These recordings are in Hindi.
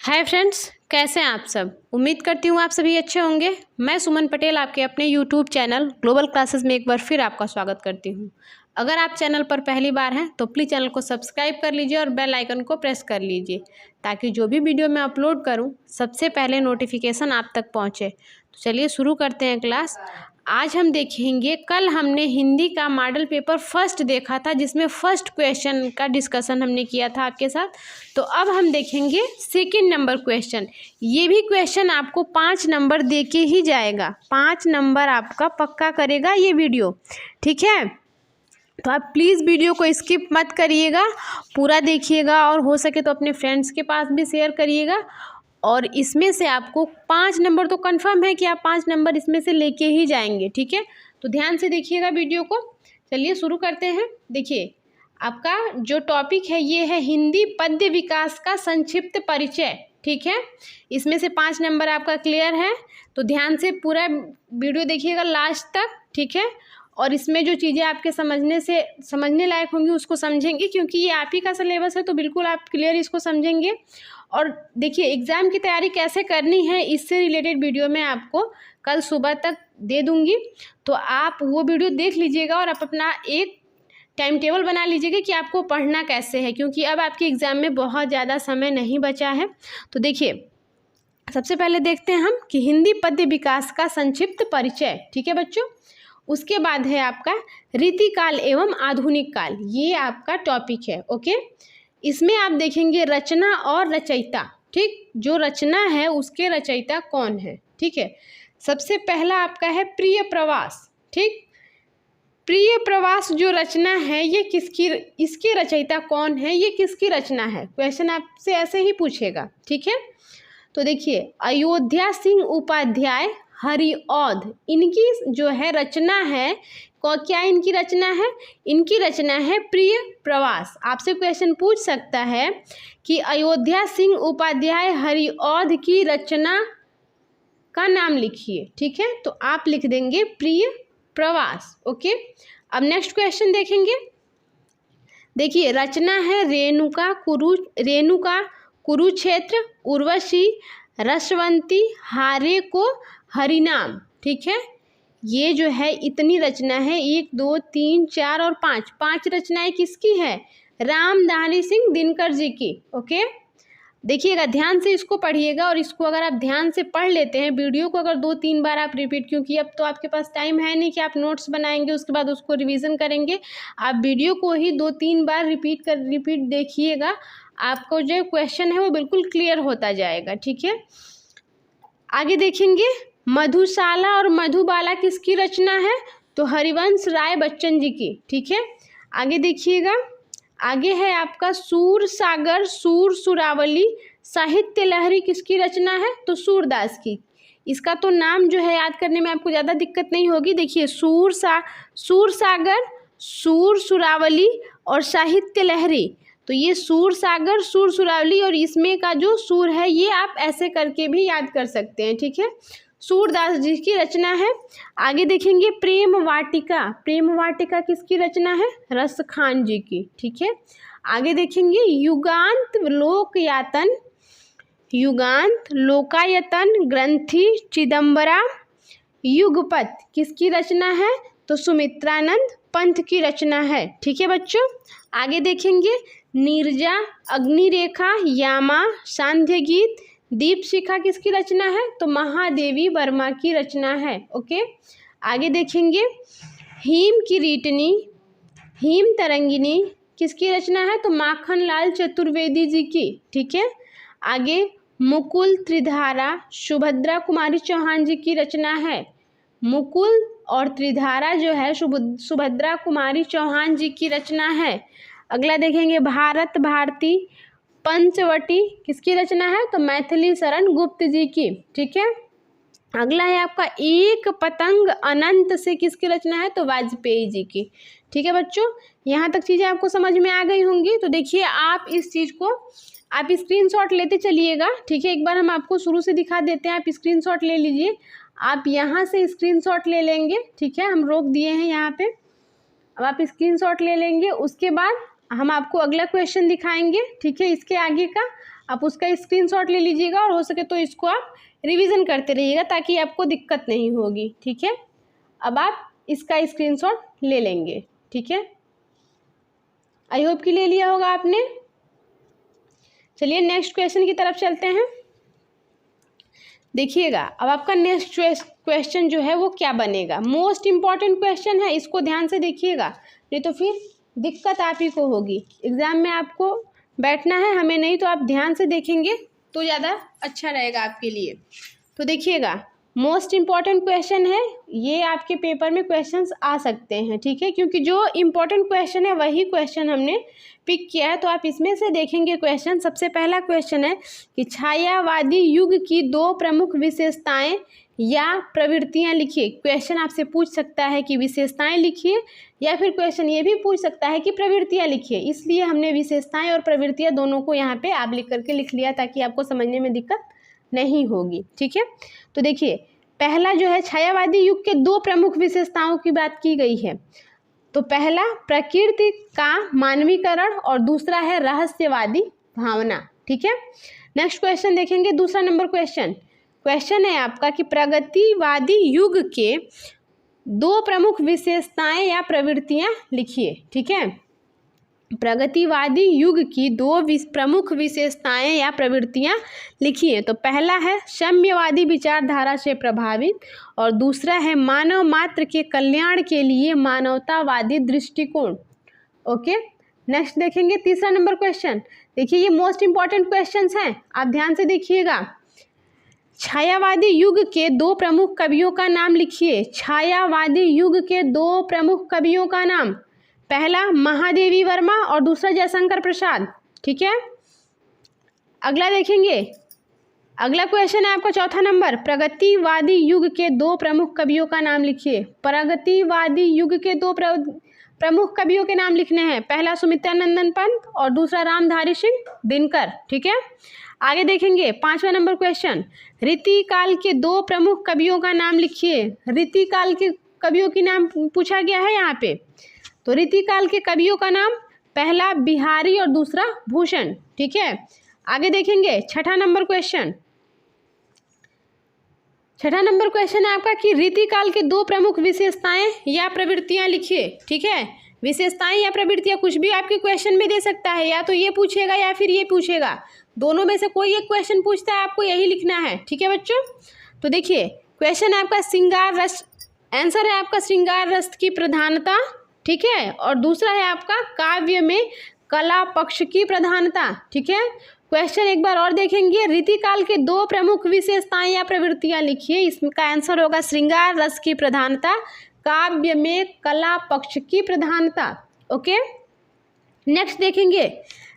हाय फ्रेंड्स, कैसे हैं आप सब। उम्मीद करती हूँ आप सभी अच्छे होंगे। मैं सुमन पटेल आपके अपने यूट्यूब चैनल ग्लोबल क्लासेस में एक बार फिर आपका स्वागत करती हूँ। अगर आप चैनल पर पहली बार हैं तो प्लीज़ चैनल को सब्सक्राइब कर लीजिए और बेल आइकन को प्रेस कर लीजिए ताकि जो भी वीडियो मैं अपलोड करूँ सबसे पहले नोटिफिकेशन आप तक पहुँचे। तो चलिए शुरू करते हैं क्लास। आज हम देखेंगे, कल हमने हिंदी का मॉडल पेपर फर्स्ट देखा था जिसमें फर्स्ट क्वेश्चन का डिस्कशन हमने किया था आपके साथ। तो अब हम देखेंगे सेकंड नंबर क्वेश्चन। ये भी क्वेश्चन आपको 5 नंबर दे के ही जाएगा, 5 नंबर आपका पक्का करेगा ये वीडियो, ठीक है। तो आप प्लीज़ वीडियो को स्किप मत करिएगा, पूरा देखिएगा और हो सके तो अपने फ्रेंड्स के पास भी शेयर करिएगा। और इसमें से आपको 5 नंबर तो कंफर्म है कि आप 5 नंबर इसमें से लेके ही जाएंगे, ठीक है। तो ध्यान से देखिएगा वीडियो को। चलिए शुरू करते हैं। देखिए, आपका जो टॉपिक है ये है हिंदी पद्य विकास का संक्षिप्त परिचय, ठीक है। इसमें से 5 नंबर आपका क्लियर है, तो ध्यान से पूरा वीडियो देखिएगा लास्ट तक, ठीक है। और इसमें जो चीज़ें आपके समझने लायक होंगी उसको समझेंगे, क्योंकि ये आप ही का सिलेबस है तो बिल्कुल आप क्लियर इसको समझेंगे। और देखिए, एग्ज़ाम की तैयारी कैसे करनी है इससे रिलेटेड वीडियो मैं आपको कल सुबह तक दे दूँगी, तो आप वो वीडियो देख लीजिएगा और आप अपना एक टाइम टेबल बना लीजिएगा कि आपको पढ़ना कैसे है, क्योंकि अब आपके एग्ज़ाम में बहुत ज़्यादा समय नहीं बचा है। तो देखिए, सबसे पहले देखते हैं हम कि हिंदी पद्य विकास का संक्षिप्त परिचय, ठीक है बच्चों। उसके बाद है आपका रीतिकाल एवं आधुनिक काल, ये आपका टॉपिक है, ओके। इसमें आप देखेंगे रचना और रचयिता, ठीक। जो रचना है उसके रचयिता कौन है, ठीक है। सबसे पहला आपका है प्रिय प्रवास, ठीक। प्रिय प्रवास जो रचना है ये इसकी रचयिता कौन है, ये किसकी रचना है, क्वेश्चन आपसे ऐसे ही पूछेगा, ठीक है। तो देखिए, अयोध्या सिंह उपाध्याय हरिऔध, इनकी जो है रचना है, क्या इनकी रचना है, इनकी रचना है प्रिय प्रवास। आपसे क्वेश्चन पूछ सकता है कि अयोध्या सिंह उपाध्याय हरिऔध की रचना का नाम लिखिए, ठीक है। तो आप लिख देंगे प्रिय प्रवास, ओके। अब नेक्स्ट क्वेश्चन देखेंगे। देखिए, रचना है रेणुका कुरुक्षेत्र, उर्वशी, रसवंती, हारे को हरिनाम, ठीक है। ये जो है इतनी रचना है, 1 2 3 4 और 5 रचनाएं किसकी है, रामधारी सिंह दिनकर जी की, ओके। देखिएगा, ध्यान से इसको पढ़िएगा और इसको अगर आप ध्यान से पढ़ लेते हैं, वीडियो को अगर 2-3 बार आप रिपीट, क्योंकि अब तो आपके पास टाइम है नहीं कि आप नोट्स बनाएंगे उसके बाद उसको रिवीजन करेंगे। आप वीडियो को ही 2-3 बार रिपीट देखिएगा, आपको जो क्वेश्चन है वो बिल्कुल क्लियर होता जाएगा, ठीक है। आगे देखेंगे, मधुशाला और मधुबाला किसकी रचना है, तो हरिवंश राय बच्चन जी की, ठीक है। आगे देखिएगा, आगे है आपका सूर सागर सूर सुरावली साहित्य लहरी किसकी रचना है, तो सूरदास की। इसका तो नाम जो है याद करने में आपको ज़्यादा दिक्कत नहीं होगी। देखिए, सूर सागर सूर सुरावली और साहित्य लहरी, तो ये सूर सागर सूर सुरावली और इसमें का जो सूर है ये आप ऐसे करके भी याद कर सकते हैं, ठीक है। सूरदास जी की रचना है। आगे देखेंगे, प्रेम वाटिका किसकी रचना है, रसखान जी की, ठीक है। आगे देखेंगे, युगांत लोकायतन ग्रंथि चिदंबरा युगपत किसकी रचना है, तो सुमित्रानंद पंथ की रचना है, ठीक है बच्चों। आगे देखेंगे, नीरजा, अग्निरेखा, यामा, सांध्य गीत, दीपशिखा किसकी रचना है, तो महादेवी वर्मा की रचना है, ओके। आगे देखेंगे, हिम तरंगिनी किसकी रचना है, तो माखनलाल चतुर्वेदी जी की, ठीक है। आगे, मुकुल त्रिधारा सुभद्रा कुमारी चौहान जी की रचना है। मुकुल और त्रिधारा जो है सुभद्रा कुमारी चौहान जी की रचना है। अगला देखेंगे, भारत भारती पंचवटी किसकी रचना है, तो मैथिली शरण गुप्त जी की, ठीक है। अगला है आपका एक पतंग अनंत से किसकी रचना है, तो वाजपेयी जी की, ठीक है बच्चों। यहाँ तक चीज़ें आपको समझ में आ गई होंगी। तो देखिए, आप इस चीज़ को आप स्क्रीनशॉट लेते चलिएगा, ठीक है। एक बार हम आपको शुरू से दिखा देते हैं, आप स्क्रीनशॉट ले लीजिए। आप यहाँ से स्क्रीनशॉट ले लेंगे, ठीक है। हम रोक दिए हैं यहाँ पे, अब आप स्क्रीनशॉट ले लेंगे। उसके बाद हम आपको अगला क्वेश्चन दिखाएंगे, ठीक है। इसके आगे का आप उसका स्क्रीनशॉट ले लीजिएगा और हो सके तो इसको आप रिवीजन करते रहिएगा ताकि आपको दिक्कत नहीं होगी। ठीक है, अब आप इसका स्क्रीनशॉट ले लेंगे। ठीक है, आई होप कि ले लिया होगा आपने। चलिए नेक्स्ट क्वेश्चन की तरफ चलते हैं। देखिएगा अब आपका नेक्स्ट क्वेश्चन जो है वो क्या बनेगा। मोस्ट इम्पॉर्टेंट क्वेश्चन है, इसको ध्यान से देखिएगा, नहीं तो फिर दिक्कत आप ही को होगी। एग्जाम में आपको बैठना है, हमें नहीं, तो आप ध्यान से देखेंगे तो ज़्यादा अच्छा रहेगा आपके लिए। तो देखिएगा मोस्ट इम्पॉर्टेंट क्वेश्चन है, ये आपके पेपर में क्वेश्चंस आ सकते हैं। ठीक है, क्योंकि जो इम्पोर्टेंट क्वेश्चन है वही क्वेश्चन हमने पिक किया है, तो आप इसमें से देखेंगे क्वेश्चन। सबसे पहला क्वेश्चन है कि छायावादी युग की 2 प्रमुख विशेषताएं या प्रवृत्तियां लिखिए। क्वेश्चन आपसे पूछ सकता है कि विशेषताएं लिखिए, या फिर क्वेश्चन ये भी पूछ सकता है कि प्रवृत्तियां लिखिए। इसलिए हमने विशेषताएं और प्रवृत्तियां दोनों को यहाँ पे आप लिख करके लिख लिया ताकि आपको समझने में दिक्कत नहीं होगी। ठीक है, तो देखिए पहला जो है छायावादी युग के 2 प्रमुख विशेषताओं की बात की गई है। तो पहला प्रकृति का मानवीकरण और दूसरा है रहस्यवादी भावना। ठीक है, नेक्स्ट क्वेश्चन देखेंगे, दूसरा नंबर क्वेश्चन है आपका कि प्रगतिवादी युग के 2 प्रमुख विशेषताएं या प्रवृत्तियां लिखिए। ठीक है, प्रगतिवादी युग की 2 प्रमुख विशेषताएं या प्रवृत्तियां लिखिए। तो पहला है साम्यवादी विचारधारा से प्रभावित और दूसरा है मानव मात्र के कल्याण के लिए मानवतावादी दृष्टिकोण। ओके, नेक्स्ट देखेंगे तीसरा नंबर क्वेश्चन। देखिए ये मोस्ट इंपॉर्टेंट क्वेश्चंस हैं, आप ध्यान से देखिएगा। छायावादी युग के 2 प्रमुख कवियों का नाम लिखिए। छायावादी युग के 2 प्रमुख कवियों का नाम, पहला महादेवी वर्मा और दूसरा जयशंकर प्रसाद। ठीक है, अगला देखेंगे, अगला क्वेश्चन है आपका चौथा नंबर, प्रगतिवादी युग के 2 प्रमुख कवियों का नाम लिखिए। प्रगतिवादी युग के 2 प्रमुख कवियों के नाम लिखने हैं, पहला सुमित्रानंदन पंत और दूसरा रामधारी सिंह दिनकर। ठीक है, आगे देखेंगे पांचवा नंबर क्वेश्चन, रीतिकाल के 2 प्रमुख कवियों का नाम लिखिए। रीतिकाल के कवियों की नाम पूछा गया है यहाँ पे। तो रीतिकाल के कवियों का नाम, पहला बिहारी और दूसरा भूषण। ठीक है, आगे देखेंगे छठा नंबर क्वेश्चन है आपका कि रीतिकाल के 2 प्रमुख विशेषताएं या प्रवृत्तियां लिखिए। ठीक है, विशेषताएं या प्रवृत्तियां कुछ भी आपके क्वेश्चन में दे सकता है, या तो ये पूछेगा या फिर ये पूछेगा, दोनों में से कोई एक क्वेश्चन पूछता है, आपको यही लिखना है। ठीक है बच्चों, तो देखिए क्वेश्चन है आपका श्रृंगार रस, आंसर है आपका श्रृंगार रस की प्रधानता। ठीक है, और दूसरा है आपका काव्य में कला पक्ष की प्रधानता। ठीक है, क्वेश्चन एक बार और देखेंगे, रीतिकाल के 2 प्रमुख विशेषताएं या प्रवृत्तियां लिखिए। इसका आंसर होगा श्रृंगार रस की प्रधानता, काव्य में कला पक्ष की प्रधानता। ओके, नेक्स्ट देखेंगे,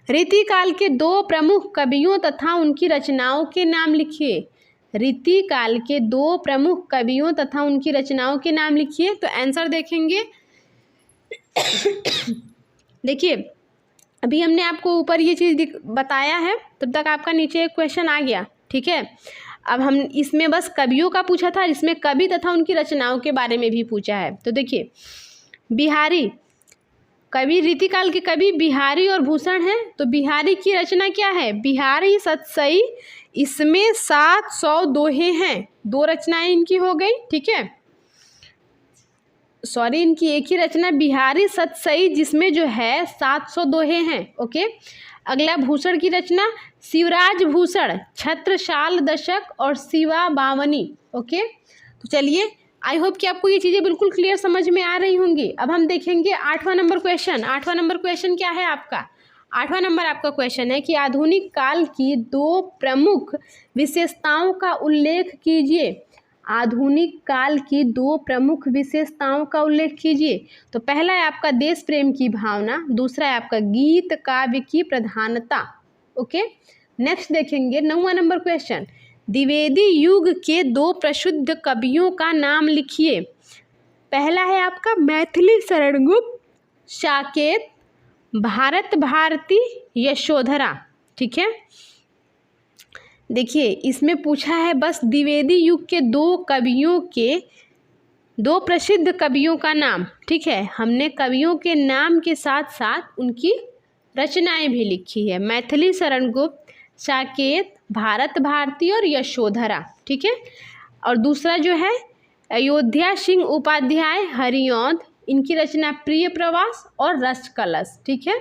रीतिकाल के 2 प्रमुख कवियों तथा उनकी रचनाओं के नाम लिखिए। रीतिकाल के 2 प्रमुख कवियों तथा उनकी रचनाओं के नाम लिखिए। तो आंसर देखेंगे, देखिए अभी हमने आपको ऊपर ये चीज़ बताया है, तब तक आपका नीचे एक क्वेश्चन आ गया। ठीक है, अब हम इसमें बस कवियों का पूछा था, इसमें कवि तथा उनकी रचनाओं के बारे में भी पूछा है। तो देखिए बिहारी कवि, रीतिकाल के कवि बिहारी और भूषण हैं। तो बिहारी की रचना क्या है, बिहारी सतसई, इसमें 700 दोहे हैं, 2 रचनाएं इनकी हो गई। ठीक है, सॉरी इनकी एक ही रचना बिहारी सतसई, जिसमें जो है 700 दोहे हैं। ओके, अगला भूषण की रचना शिवराज भूषण, छत्रसाल दशक और शिवा बावनी। ओके, तो चलिए आई होप कि आपको ये चीज़ें बिल्कुल क्लियर समझ में आ रही होंगी। अब हम देखेंगे 8वां नंबर क्वेश्चन। 8वां नंबर क्वेश्चन क्या है आपका, 8वां नंबर आपका क्वेश्चन है कि आधुनिक काल की 2 प्रमुख विशेषताओं का उल्लेख कीजिए। आधुनिक काल की 2 प्रमुख विशेषताओं का उल्लेख कीजिए। तो पहला है आपका देश प्रेम की भावना, दूसरा है आपका गीत काव्य की प्रधानता। ओके, नेक्स्ट देखेंगे 9वां नंबर क्वेश्चन, द्विवेदी युग के 2 प्रसिद्ध कवियों का नाम लिखिए। पहला है आपका मैथिली शरण गुप्त, साकेत, भारत भारती, यशोधरा। ठीक है, देखिए इसमें पूछा है बस द्विवेदी युग के 2 कवियों के 2 प्रसिद्ध कवियों का नाम। ठीक है, हमने कवियों के नाम के साथ साथ उनकी रचनाएं भी लिखी है। मैथिली शरण गुप्त, साकेत, भारत भारती और यशोधरा। ठीक है। और दूसरा जो है अयोध्या सिंह उपाध्याय, हरिऔंध, इनकी रचना प्रिय प्रवास और रस कलश। ठीक है।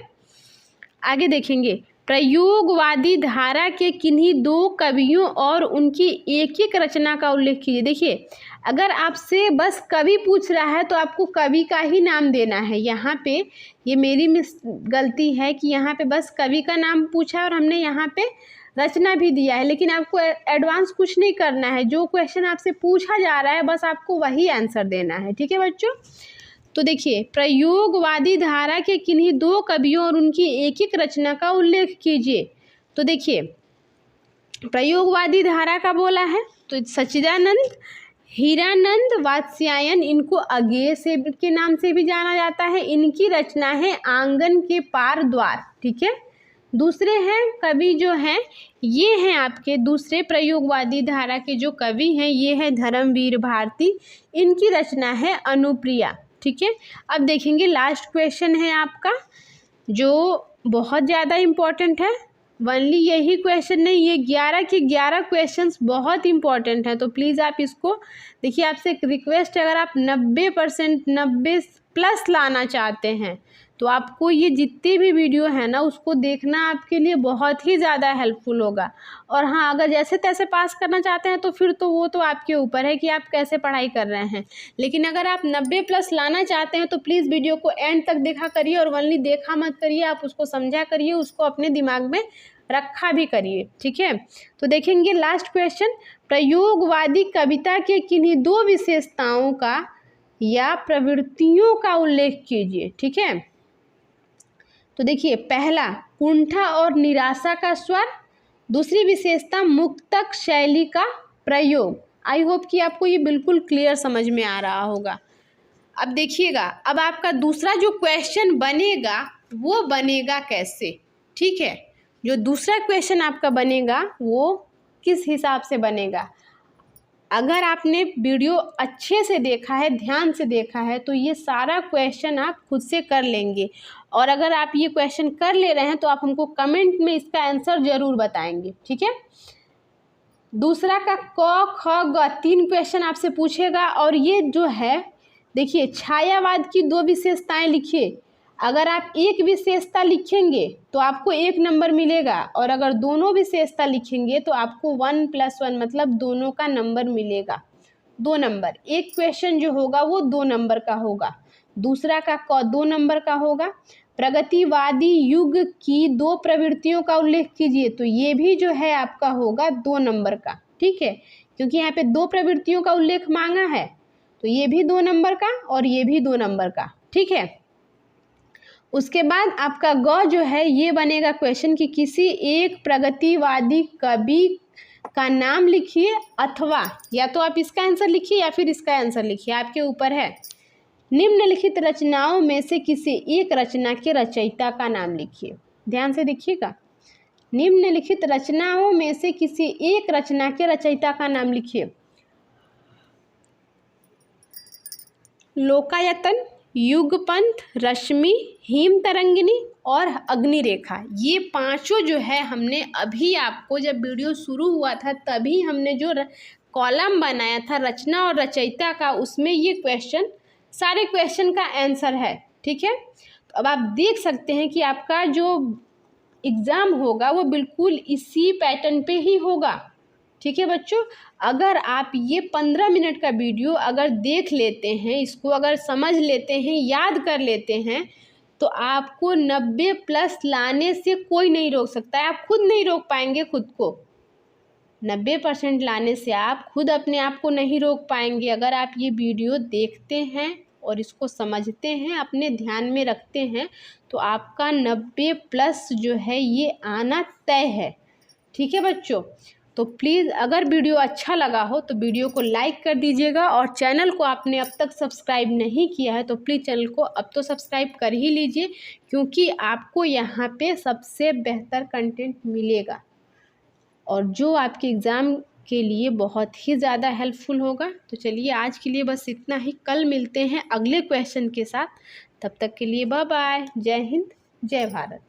आगे देखेंगे, प्रयोगवादी धारा के किन्हीं दो कवियों और उनकी एक एक रचना का उल्लेख कीजिए। देखिए, अगर आपसे बस कवि पूछ रहा है तो आपको कवि का ही नाम देना है। यहाँ पे ये मेरी गलती है कि यहाँ पे बस कवि का नाम पूछा और हमने यहाँ पे रचना भी दिया है, लेकिन आपको एडवांस कुछ नहीं करना है। जो क्वेश्चन आपसे पूछा जा रहा है बस आपको वही आंसर देना है। ठीक है बच्चों। तो देखिए, प्रयोगवादी धारा के किन्हीं दो कवियों और उनकी एक एक रचना का उल्लेख कीजिए। तो देखिए, प्रयोगवादी धारा का बोला है तो सच्चिदानंद, हीरानंद, वात्स्यायन, इनको अज्ञेय से के नाम से भी जाना जाता है। इनकी रचना है आंगन के पार द्वार। ठीक है। दूसरे हैं कवि जो हैं, ये हैं आपके दूसरे प्रयोगवादी धारा के जो कवि हैं, ये हैं धर्मवीर भारती, इनकी रचना है अनुप्रिया। ठीक है। अब देखेंगे लास्ट क्वेश्चन है आपका जो बहुत ज़्यादा इम्पोर्टेंट है। वनली यही क्वेश्चन नहीं, ये 11 के 11 क्वेश्चंस बहुत इंपॉर्टेंट हैं। तो प्लीज़ आप इसको देखिए, आपसे एक रिक्वेस्ट है, अगर आप 90% 90+ लाना चाहते हैं तो आपको ये जितने भी वीडियो है ना उसको देखना आपके लिए बहुत ही ज़्यादा हेल्पफुल होगा। और हाँ, अगर जैसे तैसे पास करना चाहते हैं तो फिर तो वो तो आपके ऊपर है कि आप कैसे पढ़ाई कर रहे हैं। लेकिन अगर आप 90+ लाना चाहते हैं तो प्लीज़ वीडियो को एंड तक देखा करिए और वनली देखा मत करिए, आप उसको समझा करिए, उसको अपने दिमाग में रखा भी करिए। ठीक है। तो देखेंगे लास्ट क्वेश्चन, प्रयोगवादी कविता के किन्हीं दो विशेषताओं का या प्रवृत्तियों का उल्लेख कीजिए। ठीक है। तो देखिए, पहला कुंठा और निराशा का स्वर, दूसरी विशेषता मुक्तक शैली का प्रयोग। आई होप कि आपको ये बिल्कुल क्लियर समझ में आ रहा होगा। अब देखिएगा, अब आपका दूसरा जो क्वेश्चन बनेगा वो बनेगा कैसे। ठीक है। जो दूसरा क्वेश्चन आपका बनेगा वो किस हिसाब से बनेगा, अगर आपने वीडियो अच्छे से देखा है, ध्यान से देखा है, तो ये सारा क्वेश्चन आप खुद से कर लेंगे। और अगर आप ये क्वेश्चन कर ले रहे हैं तो आप हमको कमेंट में इसका आंसर ज़रूर बताएंगे। ठीक है। दूसरा का क ख ग 3 क्वेश्चन आपसे पूछेगा। और ये जो है देखिए, छायावाद की 2 विशेषताएं लिखिए। अगर आप एक विशेषता लिखेंगे तो आपको 1 नंबर मिलेगा, और अगर दोनों विशेषता लिखेंगे तो आपको 1+1 मतलब दोनों का नंबर मिलेगा, 2 नंबर। एक क्वेश्चन जो होगा वो 2 नंबर का होगा, दूसरा का 2 नंबर का होगा। प्रगतिवादी युग की 2 प्रवृत्तियों का उल्लेख कीजिए, तो ये भी जो है आपका होगा 2 नंबर का। ठीक है, क्योंकि यहाँ पे 2 प्रवृत्तियों का उल्लेख मांगा है, तो ये भी 2 नंबर का और ये भी 2 नंबर का। ठीक है। उसके बाद आपका ग जो है ये बनेगा क्वेश्चन कि किसी एक प्रगतिवादी कवि का नाम लिखिए, अथवा या तो आप इसका आंसर लिखिए या फिर इसका आंसर लिखिए, आपके ऊपर है। निम्नलिखित रचनाओं में से किसी एक रचना के रचयिता का नाम लिखिए। ध्यान से देखिएगा, निम्नलिखित रचनाओं में से किसी एक रचना के रचयिता का नाम लिखिए। लोकायतन, युगपंथ, रश्मि, हिम तरंगिनी और अग्निरेखा, ये पांचों जो है हमने अभी आपको जब वीडियो शुरू हुआ था तभी हमने जो कॉलम बनाया था रचना और रचयिता का, उसमें ये क्वेश्चन सारे क्वेश्चन का आंसर है। ठीक है। तो अब आप देख सकते हैं कि आपका जो एग्ज़ाम होगा वो बिल्कुल इसी पैटर्न पे ही होगा। ठीक है बच्चों, अगर आप ये 15 मिनट का वीडियो अगर देख लेते हैं, इसको अगर समझ लेते हैं, याद कर लेते हैं, तो आपको 90+ लाने से कोई नहीं रोक सकता है। आप खुद नहीं रोक पाएंगे खुद को। 90% लाने से आप खुद अपने आप को नहीं रोक पाएंगे। अगर आप ये वीडियो देखते हैं और इसको समझते हैं, अपने ध्यान में रखते हैं, तो आपका 90+ जो है ये आना तय है। ठीक है बच्चों, तो प्लीज़ अगर वीडियो अच्छा लगा हो तो वीडियो को लाइक कर दीजिएगा, और चैनल को आपने अब तक सब्सक्राइब नहीं किया है तो प्लीज़ चैनल को अब तो सब्सक्राइब कर ही लीजिए, क्योंकि आपको यहाँ पे सबसे बेहतर कंटेंट मिलेगा और जो आपके एग्ज़ाम के लिए बहुत ही ज़्यादा हेल्पफुल होगा। तो चलिए आज के लिए बस इतना ही, कल मिलते हैं अगले क्वेश्चन के साथ। तब तक के लिए बाय बाय, जय हिंद, जय भारत।